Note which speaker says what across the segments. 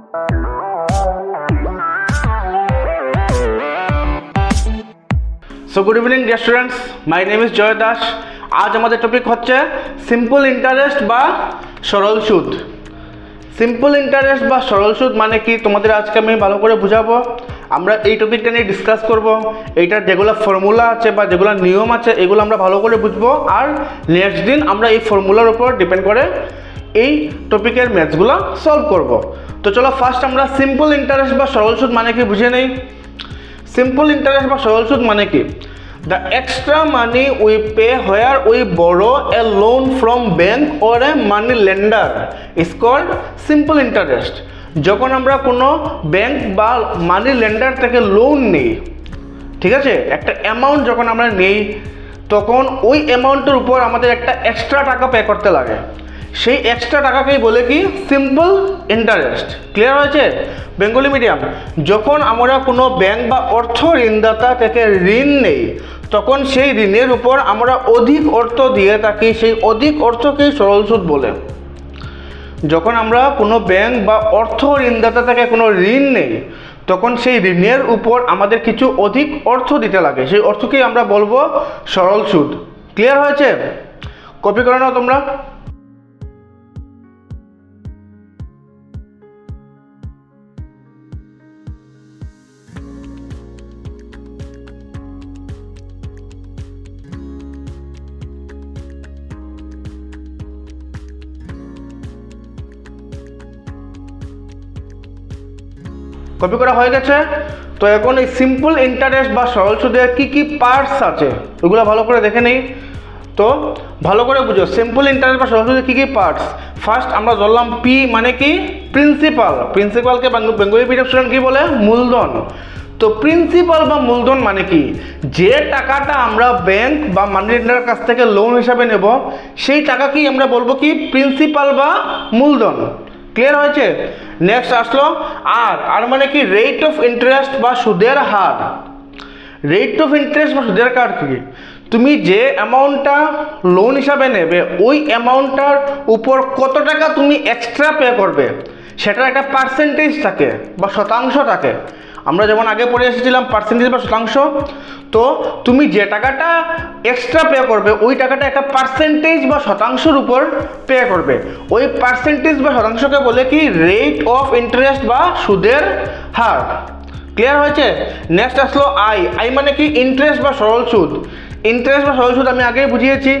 Speaker 1: So good evening dear students, my name is Joy Das. आज हमारे topic হচ্ছে simple interest বা সরল সুদ। সিম্পল ইন্টারেস্ট বা সরল সুদ মানে কি তোমাদের আজকে আমি ভালো করে বুঝাবো। আমরা এই টপিকটা নিয়ে ডিসকাস করব। এইটার যেগুলো ফর্মুলা আছে বা যেগুলো নিয়ম আছে এগুলো আমরা ভালো করে বুঝবো, আর নেক্সট দিন আমরা এই ফর্মুলার উপর ডিপেন্ড করে এই টপিকের ম্যাথসগুলো সলভ করব। তো চলো ফার্স্ট আমরা সিম্পল ইন্টারেস্ট বা সরল সুদ মানে কি বুঝে নেই। সিম্পল ইন্টারেস্ট বা সরল সুদ মানে কি? The extra money we pay where we borrow a loan from bank or a money lender is called simple interest. যখন আমরা কোনো ব্যাংক বা মানি লেন্ডার থেকে লোন নিই, ঠিক আছে, একটা অ্যামাউন্ট যখন আমরা নিই তখন ওই অ্যামাউন্টের উপর আমাদের একটা এক্সট্রা টাকা পে করতে লাগে, সেই এক্সট্রা টাকাকেই বলে কি সিম্পল ইন্টারেস্ট। ক্লিয়ার হয়েছে? Bengali medium. যখন আমরা কোনো ব্যাংক বা অর্থ ঋণদাতা থেকে ঋণ নেই তখন সেই ঋণের উপর আমরা অধিক অর্থ দিয়ে থাকি, সেই অধিক অর্থকেই সরল সুদ বলে। যখন আমরা কোনো ব্যাংক বা অর্থ ঋণদাতা থেকে কোনো ঋণ নেই তখন সেই ঋণের উপর আমাদের কিছু অধিক অর্থ দিতে লাগে, সেই অর্থকেই আমরা বলবো সরল সুদ। ক্লিয়ার হয়েছে? কপি করে নাও তোমরা। কপি করা হয়ে গেছে। তো এখন এই সিম্পল ইন্টারেস্ট বা সরল সুদের কি কি পার্টস আছে ওগুলো ভালো করে দেখে নেই। তো ভালো করে বুঝো সিম্পল ইন্টারেস্ট বা সরল সুদের কি কি পার্টস। ফার্স্ট আমরা ধরলাম পি মানে কি প্রিন্সিপাল। প্রিন্সিপালকে বেঙ্গলি মিডিয়াম স্টুডেন্ট কি বলে? মূলধন। তো প্রিন্সিপাল বা মূলধন মানে কি? যে টাকাটা আমরা ব্যাংক বা মানি লেন্ডারের কাছ থেকে লোন হিসাবে নেব সেই টাকাকেই আমরা বলবো কি প্রিন্সিপাল বা মূলধন। ক্লিয়ার হয়েছে? নেক্সট আসলো আর মানে কি রেট অফ ইন্টারেস্ট বা সুদের হার। রেট অফ ইন্টারেস্ট বা সুদের হার কি? তুমি যে অ্যামাউন্টটা লোন হিসাবে নেবে ওই অ্যামাউন্টটার উপর কত টাকা তুমি এক্সট্রা পে করবে সেটার একটা পার্সেন্টেজ থাকে বা শতাংশ থাকে। আমরা যেমন আগে পড়ে এসেছিলাম পার্সেন্টেজ বা শতাংশ। তো তুমি যে টাকাটা এক্সট্রা পে করবে ওই টাকাটা একটা পার্সেন্টেজ বা শতাংশের উপর পে করবে, ওই পার্সেন্টেজ বা শতাংশকে বলে কি রেট অফ ইন্টারেস্ট বা সুদের হার। ক্লিয়ার হয়েছে? নেক্সট আসলো আই মানে কি ইন্টারেস্ট বা সরল সুদ। ইন্টারেস্ট বা সরল সুদ আমি আগেই বুঝিয়েছি,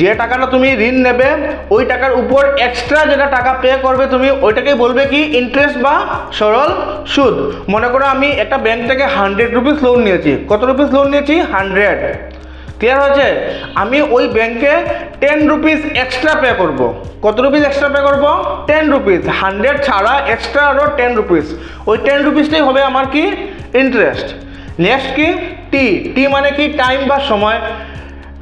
Speaker 1: যে টাকাটা তুমি ঋণ নেবে ওই টাকার উপর এক্সট্রা যেটা টাকা পে করবে তুমি ওইটাকেই বলবে কি ইন্টারেস্ট বা সরল সুদ। মনে করো আমি একটা ব্যাংক থেকে 100 রুপিস লোন নিয়েছি। কত রুপিস লোন নিয়েছি? 100। ক্লিয়ার হয়েছে? আমি ওই ব্যাংকে 10 রুপিস এক্সট্রা পে করব। কত রুপিস এক্সট্রা পে করব? 10 রুপিস। 100 ছাড়া এক্সট্রা আরও 10 রুপিস। ওই 10 রুপিসটাই হবে আমার কি ইন্টারেস্ট। নেক্সট কি টি মানে কি টাইম বা সময়।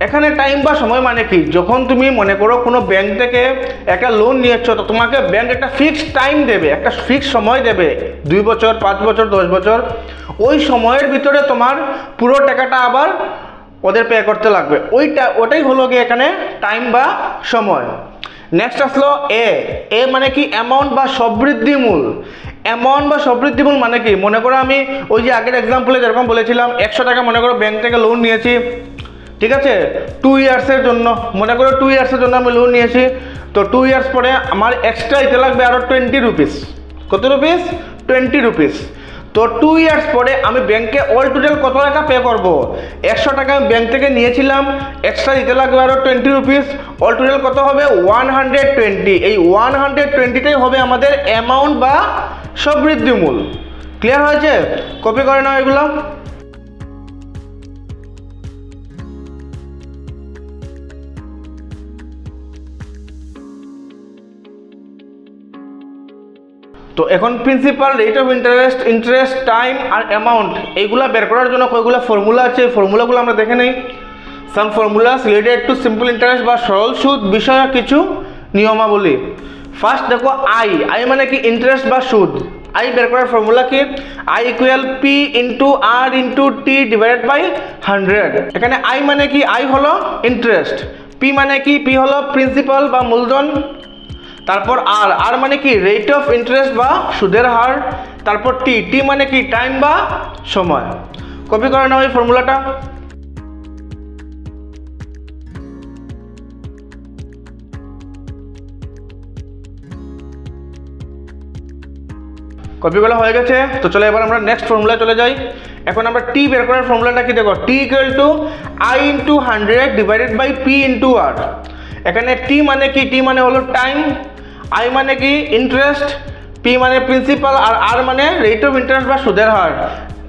Speaker 1: এখানে টাইম বা সময় মানে কি? যখন তুমি মনে করো কোনো ব্যাংক থেকে একটা লোন নিয়েছো তো তোমাকে ব্যাংক একটা ফিক্সড টাইম দেবে, একটা ফিক্সড সময় দেবে, 2 বছর 5 বছর 10 বছর। ওই সময়ের ভিতরে তোমার পুরো টাকাটা আবার ওদের পে করতে লাগবে। ওটাই হলো গিয়ে এখানে টাইম বা সময়। নেক্সট আসলো এ মানে কি অ্যামাউন্ট বা সবৃদ্ধি মূল। অ্যামাউন্ট বা সবৃদ্ধি মূল মানে কি? মনে করো আমি ওই যে আগের এক্সাম্পলে যেরকম বলেছিলাম 100 টাকা মনে করো ব্যাংক থেকে লোন নিয়েছি, ঠিক আছে, 2 ইয়ার্সের জন্য। মনে করো 2 ইয়ার্সের জন্য আমি লোন নিয়েছি। তো 2 ইয়ার্স পরে আমার এক্সট্রা দিতে লাগবে আরও 20 রুপিস। কত রুপিস? 20 রুপিস। তো 2 ইয়ার্স পরে আমি ব্যাংকে অল টোটাল কত টাকা পে করব? 100 টাকা আমি ব্যাংক থেকে নিয়েছিলাম, এক্সট্রা দিতে লাগবে আরও 20 রুপিস। অল টোটাল কত হবে? 120। এই 120টাই হবে আমাদের অ্যামাউন্ট বা সবৃদ্ধি মূল। ক্লিয়ার হয়েছে? কপি করে নাও এগুলো। তো এখন principal, rate of interest, time আর অ্যামাউন্ট এইগুলা বের করার জন্য কয়েকগুলো ফর্মুলা আছে। ফর্মুলাগুলো আমরা দেখে নেই। Some formulas related to simple interest বা সরল সুদ বিষয়ে কিছু নিয়মাবলী। ফার্স্ট দেখো আই মানে কি ইন্টারেস্ট বা সুদ। আই বের করার ফর্মুলা কি? I equal P into R into T divided by 100। এখানে আই মানে কি? আই হলো ইন্টারেস্ট। পি মানে কি? পি হলো প্রিন্সিপাল বা মূলধন। তারপর আর, আর মানে কি রেট অফ ইন্টারেস্ট বা সুদের হার, তারপর টি, টি মানে কি টাইম বা সময়। কপি করে নাও এই ফর্মুলাটা। কপি করা হয়ে গেছে। তো চলো এবার আমরা নেক্সট ফর্মুলা চলে যাই। এখন আমরা টি বের করার ফর্মুলাটা কি দেখো, T equal to I into 100 divided by P into R. এখানে টি মানে কি, টি মানে হলো টাইম, আই মানে কি ইন্টারেস্ট, পি মানে প্রিন্সিপাল, আর আর মানে রেট অফ ইন্টারেস্ট বা সুদের হার।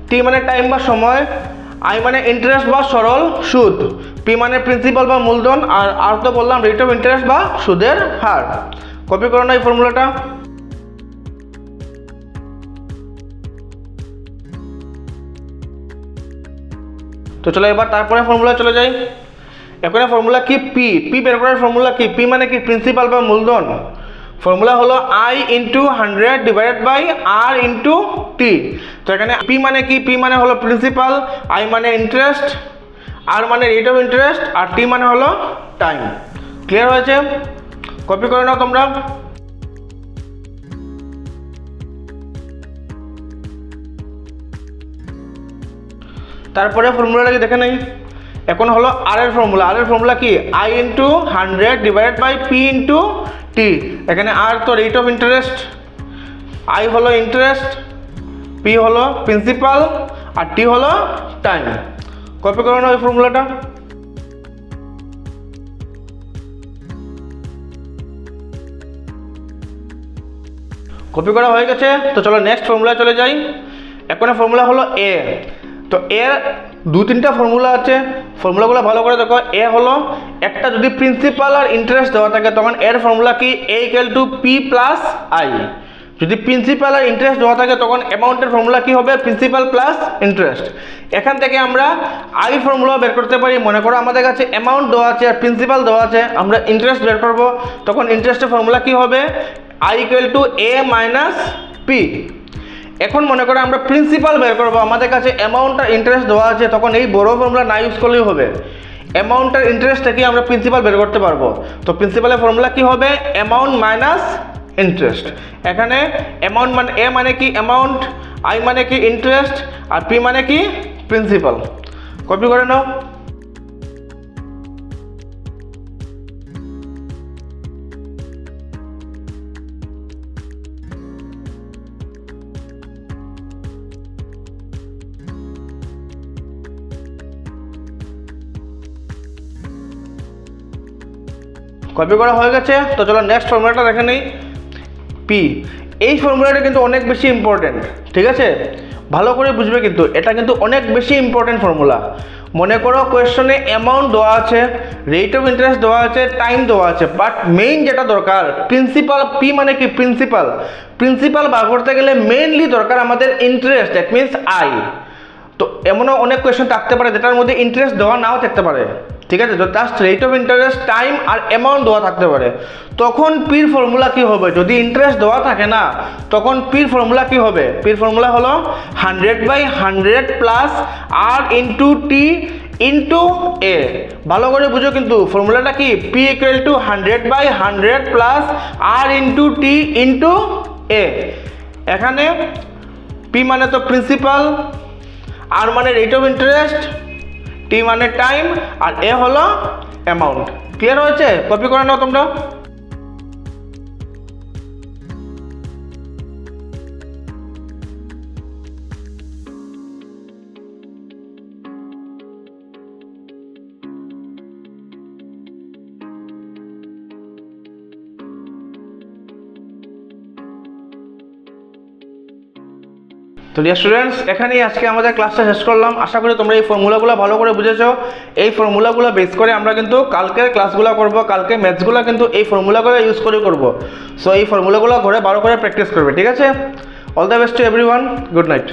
Speaker 1: টি মানে টাইম বা সময়, আই মানে ইন্টারেস্ট বা সরল সুদ, পি মানে প্রিন্সিপাল বা মূলধন, আর আর তো বললাম রেট অফ ইন্টারেস্ট বা সুদের হার। কপি করো না এই ফর্মুলাটা। তো চলো এবার তারপরে ফর্মুলা চলে যাই। এখন ফর্মুলা কি, পি, পি বের করার ফর্মুলা কি, পি মানে কি প্রিন্সিপাল বা মূলধন। ফর্মুলা হলো I into 100 divided by R into T. তো এখানে পি মানে কি, পি মানে হলো প্রিন্সিপাল, আই মানে ইন্টারেস্ট, আর মানে রেট অফ ইন্টারেস্ট, আর টি মানে হলো টাইম। ক্লিয়ার হয়েছে? কপি করে নাও তোমরা। তারপরে ফর্মুলাটাকে দেখে নেই। এখন হলো আর এর ফর্মুলা, আর এর ফর্মুলা কি I into 100 divided by P into T. এখানে আর তো রেট অফ ইন্টারেস্ট, আই হলো ইন্টারেস্ট, পি হলো প্রিন্সিপাল, আর টি হলো টাইম। কপি করে নাও এই ফর্মুলাটা। কপি করা হয়ে গেছে। তো চলো নেক্সট ফর্মুলা চলে যাই। এখন ফর্মুলা হলো এ। তো এর দু তিনটা ফর্মুলা আছে, ফর্মুলাগুলো ভালো করে দেখো। এ হলো একটা যদি প্রিন্সিপাল আর ইন্টারেস্ট দেওয়া থাকে তখন এর ফর্মুলা কি A equal to P plus I. যদি প্রিন্সিপাল আর ইন্টারেস্ট দেওয়া থাকে তখন অ্যামাউন্টের ফর্মুলা কি হবে প্রিন্সিপাল প্লাস ইন্টারেস্ট। এখান থেকে আমরা আই ফর্মুলা বের করতে পারি। মনে করো আমাদের কাছে অ্যামাউন্ট দেওয়া আছে আর প্রিন্সিপাল দেওয়া আছে, আমরা ইন্টারেস্ট বের করব, তখন ইন্টারেস্টের ফর্মুলা কি হবে I equal to A minus P. এখন মনে করো আমরা প্রিন্সিপাল বের করবো, আমাদের কাছে অ্যামাউন্ট আর ইন্টারেস্ট দেওয়া আছে, তখন এই বড় ফর্মুলা না ইউজ করলেই হবে। অ্যামাউন্ট আর ইন্টারেস্ট থেকে আমরা প্রিন্সিপাল বের করতে পারবো। তো প্রিন্সিপালের ফর্মুলা কি হবে অ্যামাউন্ট মাইনাস ইন্টারেস্ট। এখানে অ্যামাউন্ট মানে এ মানে কি অ্যামাউন্ট, আই মানে কি ইন্টারেস্ট, আর পি মানে কি প্রিন্সিপাল। কপি করে নাও। কপি করা হয়ে গেছে। তো চলো নেক্সট ফর্মুলাটা দেখে নেই। পি, এই ফর্মুলাটা কিন্তু অনেক বেশি ইম্পর্টেন্ট, ঠিক আছে? ভালো করে বুঝবে কিন্তু, এটা কিন্তু অনেক বেশি ইম্পর্টেন্ট ফর্মুলা। মনে করো কোয়েশ্চনে অ্যামাউন্ট দেওয়া আছে, রেট অফ ইন্টারেস্ট দেওয়া আছে, টাইম দেওয়া আছে, বাট মেইন যেটা দরকার প্রিন্সিপাল। পি মানে কি প্রিন্সিপাল, প্রিন্সিপাল বার করতে গেলে মেইনলি দরকার আমাদের ইন্টারেস্ট, দ্যাট মিনস আই। তো এমনও অনেক কোয়েশ্চেন থাকতে পারে যেটার মধ্যে ইন্টারেস্ট দেওয়া নাও থাকতে পারে, ঠিক আছে? তো just rate of interest, time আর অ্যামাউন্ট দেওয়া থাকতে পারে। তখন পির ফর্মুলা কি হবে? যদি ইন্টারেস্ট দেওয়া থাকে না তখন পির ফর্মুলা কি হবে? পির ফর্মুলা হলো 100/100 plus R into T into A. ভালো করে বুঝো কিন্তু ফর্মুলাটা কি P equal to 100/100 plus R into T into A. এখানে পি মানে তো প্রিন্সিপাল, আর মানে রেট অফ ইন্টারেস্ট, টি মানে টাইম, আর এ হলো অ্যামাউন্ট। ক্লিয়ার হয়েছে? কপি করে নাও তোমরা। তো ডিয়ার স্টুডেন্টস, এখানেই আজকে আমাদের ক্লাসটা শেষ করলাম। আশা করি তোমরা এই ফর্মুলাগুলো ভালো করে বুঝেছো। এই ফর্মুলাগুলো বেস করে আমরা কিন্তু কালকের ক্লাসগুলো করব, কালকে ম্যাথসগুলো কিন্তু এই ফর্মুলাগুলো ইউজ করে করব। সো এই ফর্মুলাগুলো ঘরে ভালো করে প্র্যাকটিস করবে, ঠিক আছে? All the best to everyone, good night.